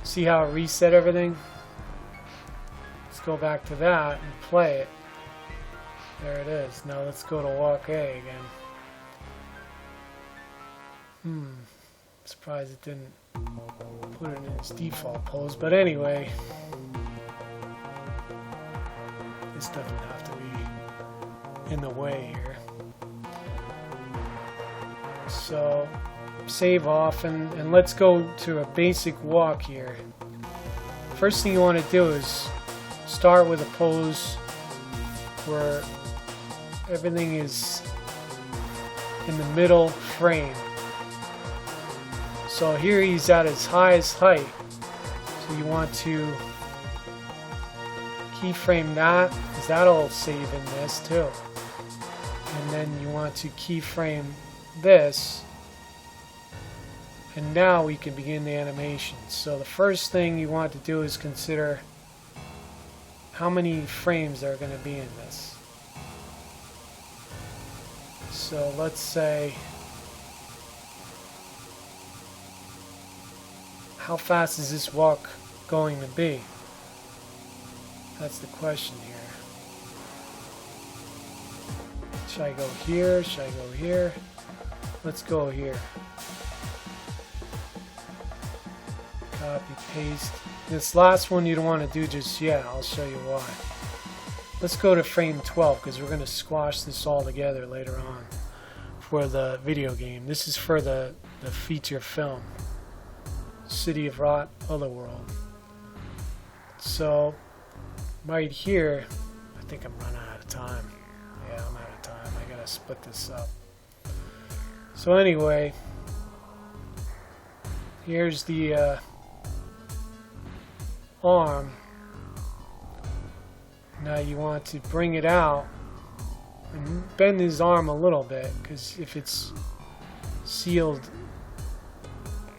See how it reset everything? Let's go back to that and play it. There it is. Now let's go to walk A again. Surprised it didn't put it in its default pose, but anyway, this doesn't have to be in the way here. So save off and let's go to a basic walk here. First thing you want to do is start with a pose where everything is in the middle frame. So here he's at his highest height. So you want to keyframe that, because that'll save in this too. And then you want to keyframe this. And now we can begin the animation. So the first thing you want to do is consider how many frames are going to be in this. So let's say, how fast is this walk going to be? That's the question here. Should I go here? Should I go here? Let's go here. Copy, paste. This last one you don't want to do just yet. I'll show you why. Let's go to frame 12 because we're going to squash this all together later on for the video game. This is for the feature film. City of Rott, Otherworld. So right here, I think I'm running out of time. Yeah, I'm out of time. I gotta split this up. So anyway, here's the arm. Now you want to bring it out and bend his arm a little bit, because if it's sealed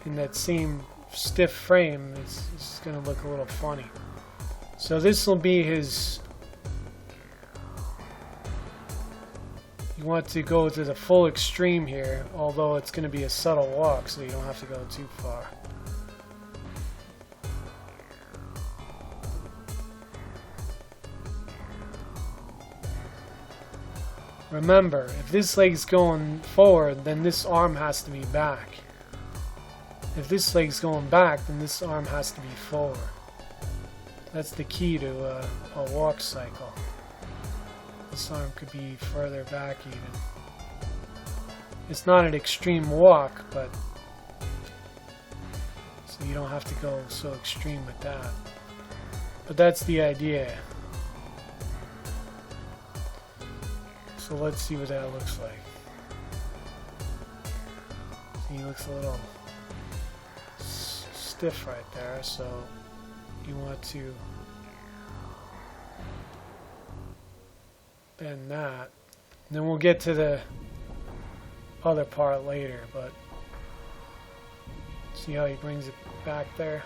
in that same stiff frame, it's going to look a little funny. So this will be his. You want to go to the full extreme here, although it's going to be a subtle walk, so you don't have to go too far. Remember, if this leg's going forward, then this arm has to be back. If this leg's going back, then this arm has to be forward. That's the key to a walk cycle. This arm could be further back even. It's not an extreme walk, but so you don't have to go so extreme with that. But that's the idea. So let's see what that looks like. See, he looks a little stiff right there, so you want to bend that. And then we'll get to the other part later, but see how he brings it back there?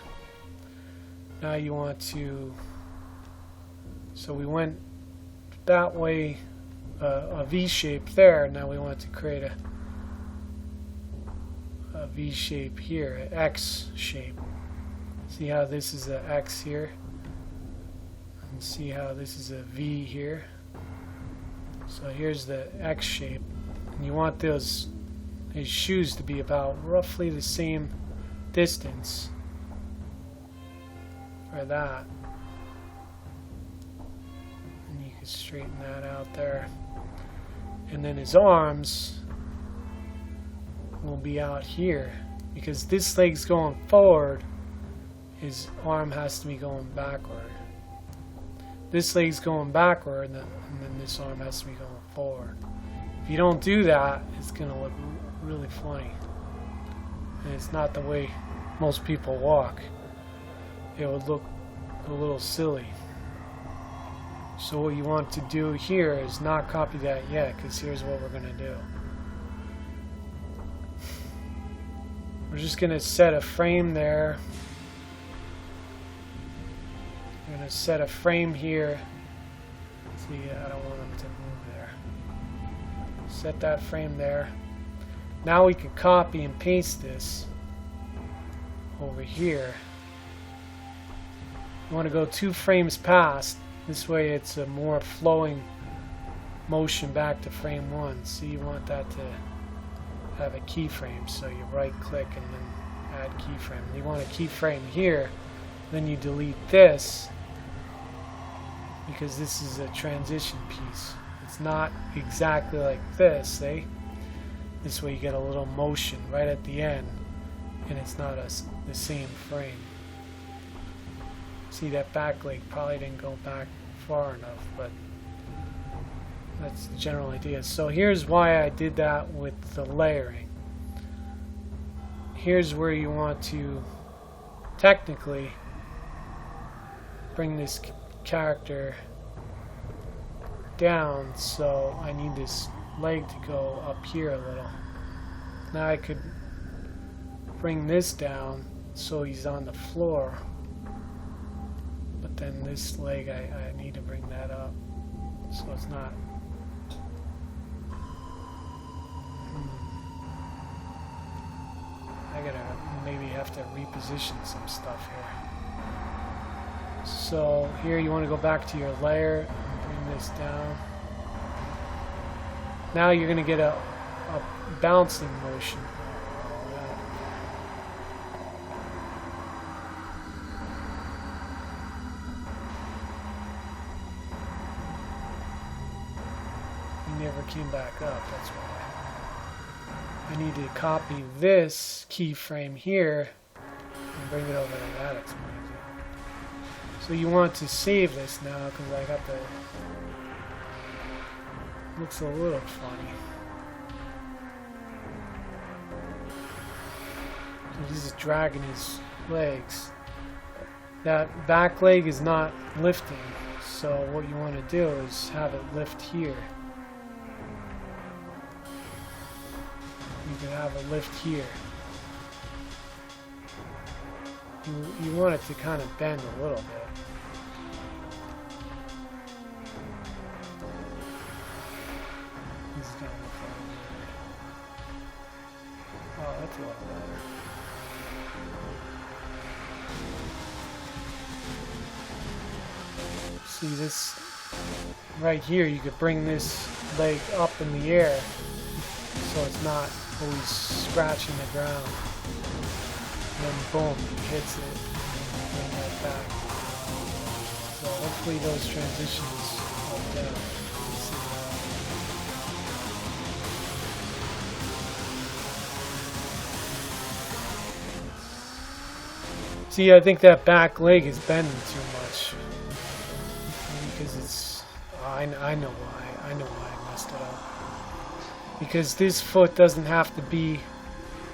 Now you want to, so we went that way, a V shape there. Now we want to create a V shape here, an X shape. See how this is an X here, and see how this is a V here. So here's the X shape, and you want his shoes to be about roughly the same distance for that, and you can straighten that out there. And then his arms will be out here, because this leg's going forward, his arm has to be going backward. This leg's going backward, and then this arm has to be going forward. If you don't do that, it's going to look really funny. And it's not the way most people walk. It would look a little silly. So what you want to do here is not copy that yet, because here's what we're going to do. We're just going to set a frame there. We're going to set a frame here. See, I don't want them to move there. Set that frame there. Now we can copy and paste this over here. You want to go 2 frames past. This way it's a more flowing motion back to frame 1. So you want that to have a keyframe. So you right click and then add keyframe. And you want a keyframe here. Then you delete this because this is a transition piece. It's not exactly like this, eh? This way you get a little motion right at the end, and it's not the same frame. See, that back leg probably didn't go back far enough, but that's the general idea. So here's why I did that with the layering. Here's where you want to technically bring this character down, so I need this leg to go up here a little. Now I could bring this down so he's on the floor, but then this leg I need to bring that up so it's not I gotta maybe have to reposition some stuff here. So here you want to go back to your layer and bring this down. Now you're going to get a bouncing motion. He never came back up, that's why. I need to copy this keyframe here and bring it over to that explains it. So you want to save this now because I got the... Looks a little funny. So he's just dragging his legs. That back leg is not lifting, so what you want to do is have it lift here. You can have a lift here. You want it to kind of bend a little bit. Oh, that's a lot better. See this right here, you could bring this leg up in the air so it's not always scratching the ground. And then boom, he hits it and bring that back. So hopefully those transitions are down. See, I think that back leg is bending too much. Because it's... I know why. I know why I messed it up. Because this foot doesn't have to be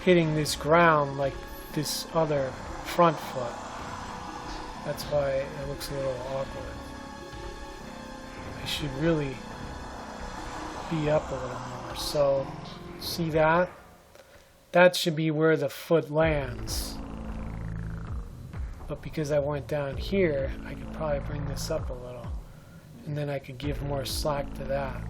hitting this ground like this other front foot. That's why it looks a little awkward. I should really be up a little more. So, see that? That should be where the foot lands. But because I went down here, I could probably bring this up a little. And then I could give more slack to that.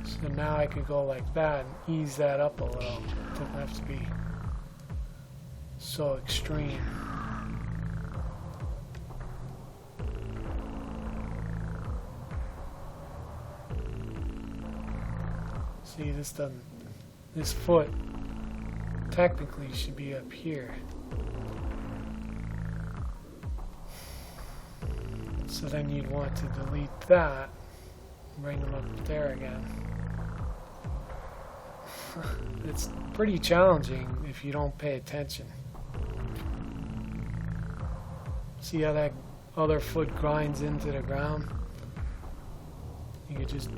So now I could go like that and ease that up a little. It doesn't have to be so extreme. See, this foot technically should be up here. So then you'd want to delete that, bring them up there again. It's pretty challenging if you don't pay attention. See how that other foot grinds into the ground? You could just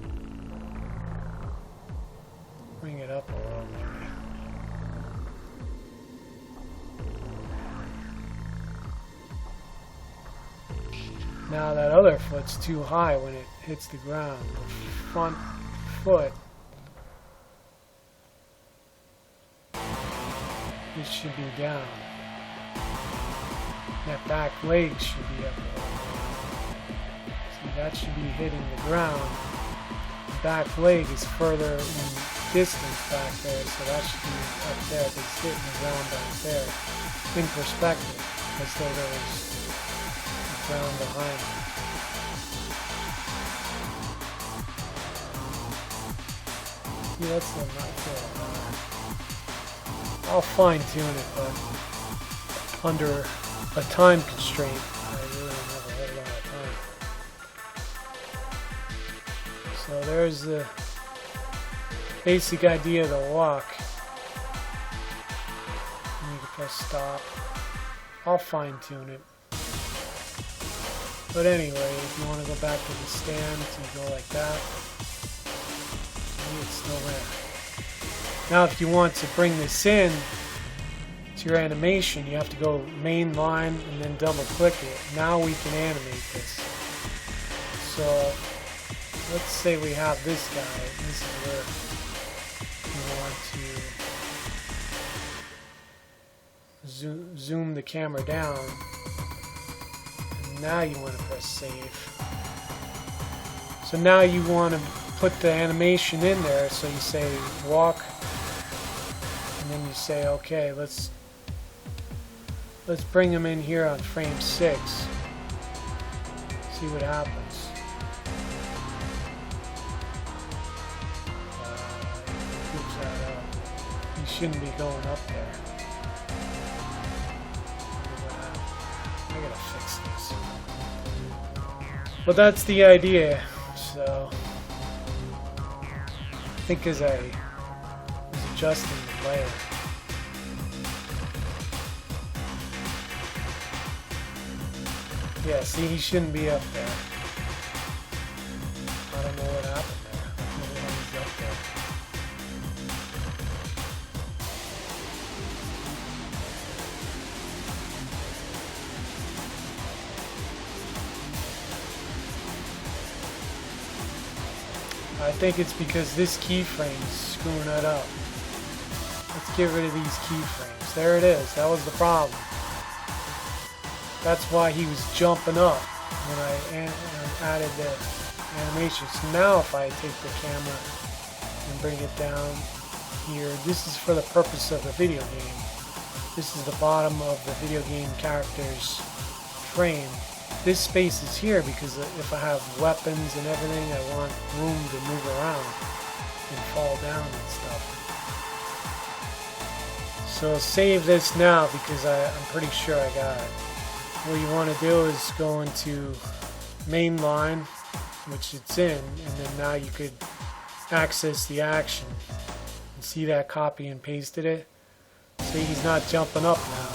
bring it up a little maybe. Now that other foot's too high when it hits the ground. The front foot, it should be down. That back leg should be up a little. See, that should be hitting the ground. back leg is further in distance back there, so that should be up there. It's hitting the ground back there in perspective, as though there was the ground behind it. Yeah, that's not good. I'll fine tune it, but under a time constraint, I really don't have a whole lot of time. So there's the basic idea of the walk. You can press stop. I'll fine tune it. But anyway, if you want to go back to the stand, you go like that. It's still there. Now if you want to bring this in to your animation, you have to go main line and then double click it. Now we can animate this. So let's say we have this guy. This is where you want to zoom the camera down. And now you want to press save. So now you want to put the animation in there. So you say walk, and then you say okay, let's bring him in here on frame 6. See what happens. Oops, that up. He shouldn't be going up there. I gotta fix this. But that's the idea. So I think as I was adjusting the layer, yeah, see, he shouldn't be up there. I don't know what happened there. I don't know why he's up there. I think it's because this keyframe is screwing it up. Let's get rid of these keyframes. There it is. That was the problem. That's why he was jumping up when I added the animation. So now if I take the camera and bring it down here, this is for the purpose of the video game. This is the bottom of the video game character's frame. This space is here because if I have weapons and everything, I want room to move around and fall down and stuff. So save this now because I'm pretty sure I got it. What you want to do is go into main line, which it's in, and then now you could access the action. And see that copy and pasted it? See, he's not jumping up now.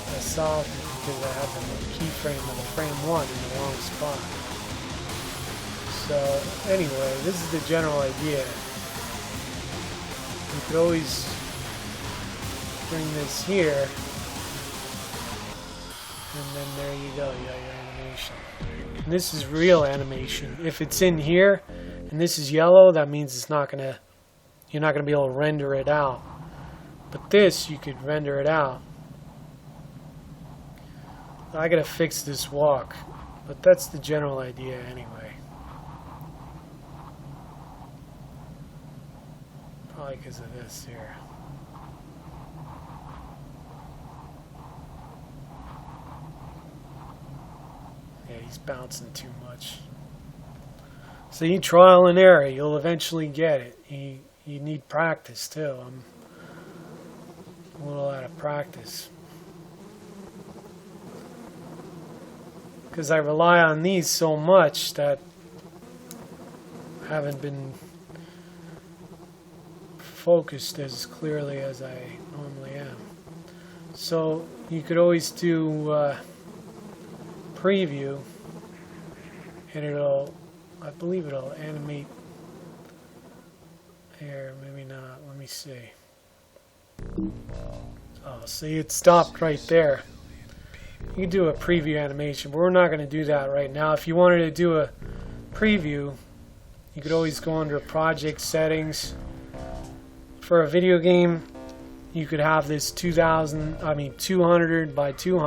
I saw it because I had the keyframe of the frame 1 in the wrong spot. So anyway, this is the general idea. You could always bring this here. And then there you go, you got your animation. And this is real animation. If it's in here and this is yellow, that means you're not gonna be able to render it out. But this, you could render it out. I gotta fix this walk, but that's the general idea anyway. Probably because of this here. Yeah, he's bouncing too much. So you trial and error, you'll eventually get it. You need practice too. I'm a little out of practice. Because I rely on these so much that I haven't been focused as clearly as I normally am. So you could always do preview, and I believe it'll animate here, maybe not, let me see. Oh, see, it stopped right there. You can do a preview animation, but we're not going to do that right now. If you wanted to do a preview, you could always go under project settings. For a video game, you could have this 200 by 200